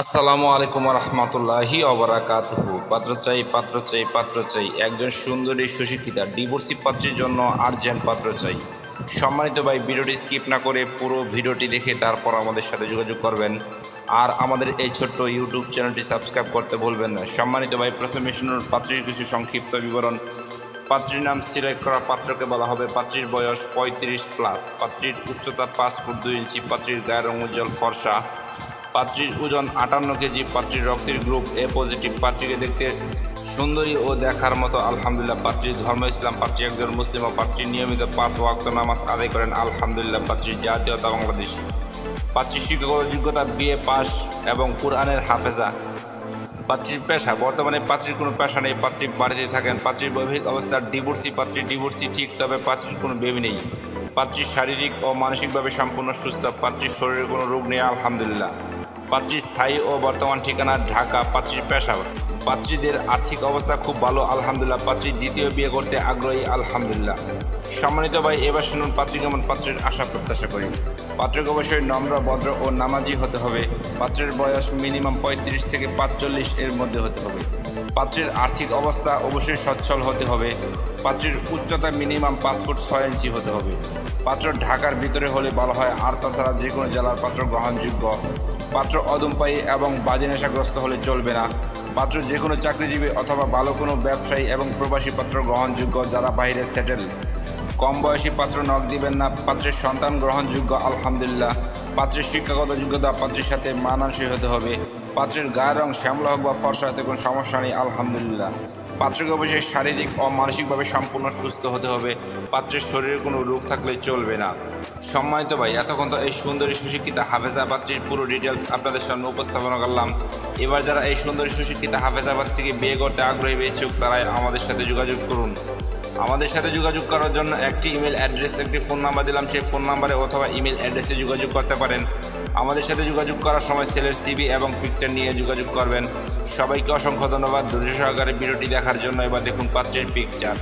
আসসালামু আলাইকুম রহমতুল্লাহি অবরাকাতুহু। পাত্র চাই একজন সুন্দরী সুশিক্ষিতা ডিভোর্সি পাত্রের জন্য আর্জেন্ট পাত্র চাই। সম্মানিত ভাই, ভিডিওটি স্কিপ না করে পুরো ভিডিওটি দেখে তারপর আমাদের সাথে যোগাযোগ করবেন। আর আমাদের এই ছোট্ট ইউটিউব চ্যানেলটি সাবস্ক্রাইব করতে ভুলবেন না। সম্মানিত ভাই, প্রথমে শুনুন পাত্রীর কিছু সংক্ষিপ্ত বিবরণ। পাত্রীর নাম সিলেক্ট করা পাত্রকে বলা হবে পাত্রীর বয়স 35+, পাত্রীর উচ্চতা 5 ফুট 2 ইঞ্চি, পাত্রীর গায়ের রং উজ্জ্বল ফর্সা, পাত্রীর ওজন 58 কেজি, পাত্রীর রক্তের গ্রুপ এ পজিটিভ, পাত্রীকে দেখতে সুন্দরী ও দেখার মতো আলহামদুলিল্লাহ, পাত্রীর ধর্ম ইসলাম, পাত্রী একজন মুসলিম ও পাত্রী নিয়মিত 5 ওয়াক্ত নামাজ আদায় করেন আলহামদুলিল্লাহ, পাত্রীর জাতীয়তা বাংলাদেশ, পাত্রীর শিক্ষাগত যোগ্যতা বিএ পাস এবং কুরআনের হাফেজা, পাত্রীর পেশা বর্তমানে পাত্রীর কোনো পেশা নেই, পাত্রী বাড়িতে থাকেন, পাত্রীর বৈবাহিক অবস্থা ডিভোর্সি, পাত্রীর ডিভোর্সি ঠিক তবে পাত্রীর কোনো বেবি নেই, পাত্রীর শারীরিক ও মানসিকভাবে সম্পূর্ণ সুস্থ, পাত্রীর শরীরে কোনো রোগ নেই আলহামদুলিল্লাহ, পাত্রীর স্থায়ী ও বর্তমান ঠিকানা ঢাকা, পাত্রীর পেশা পাত্রীদের আর্থিক অবস্থা খুব ভালো আলহামদুলিল্লাহ, পাত্রী দ্বিতীয় বিয়ে করতে আগ্রহী আলহামদুলিল্লাহ। সম্মানিত ভাই, এবার শুনুন পাত্রী কেমন পাত্রের আশা প্রত্যাশা করি। পাত্রকে অবশ্যই নম্র, ভদ্র ও নামাজি হতে হবে। পাত্রের বয়স মিনিমাম 35 থেকে 45 এর মধ্যে হতে হবে। পাত্রের আর্থিক অবস্থা অবশ্যই সচ্ছল হতে হবে। পাত্রের উচ্চতা মিনিমাম 5 ফুট 6 ইঞ্চি হতে হবে। পাত্র ঢাকার ভিতরে হলে ভালো হয়, আর তাছাড়া যে কোনো জেলার পাত্র গ্রহণযোগ্য। পাত্র অদম্পায়ী এবং বাজে নেশাগ্রস্ত হলে চলবে না। পাত্র যে কোনো চাকরিজীবী অথবা ভালো কোনো ব্যবসায়ী এবং প্রবাসী পাত্র গ্রহণযোগ্য, যারা বাইরে সেটেল। কম বয়সী পাত্র নক দিবেন না। পাত্রের সন্তান গ্রহণযোগ্য আলহামদুলিল্লাহ। পাত্রের শিক্ষাগত যোগ্যতা পাত্রের সাথে মানানসই হতে হবে। পাত্রের গায়ের রং শ্যামলা হোক বা ফর্সা হতে কোনো সমস্যা নেই আলহামদুলিল্লাহ। পাত্রকে অবশ্যই শারীরিক ও মানসিকভাবে সম্পূর্ণ সুস্থ হতে হবে। পাত্রের শরীরে কোনো রোগ থাকলে চলবে না। সম্মানিত ভাই, এতক্ষণ তো এই সুন্দরী সুশিক্ষিতা হাফেজা পাত্রীর পুরো ডিটেলস আপনাদের সামনে উপস্থাপনা করলাম। এবার যারা এই সুন্দরী সুশিক্ষিতা হাফেজা পাত্রীকে বিয়ে করতে আগ্রহী ইচ্ছুক, তারাই আমাদের সাথে যোগাযোগ করুন। আমাদের সাথে যোগাযোগ করার জন্য একটি ইমেল অ্যাড্রেস, একটি ফোন নাম্বার দিলাম। সেই ফোন নাম্বারে অথবা ইমেল অ্যাড্রেসে যোগাযোগ করতে পারেন। আমাদের সাথে যোগাযোগ করার সময় ছেলের সিভি এবং পিকচার নিয়ে যোগাযোগ করবেন। সবাইকে অসংখ্য ধন্যবাদ ধৈর্য সহকারে ভিডিওটি দেখার জন্য। এবার দেখুন পাত্রের পিকচার।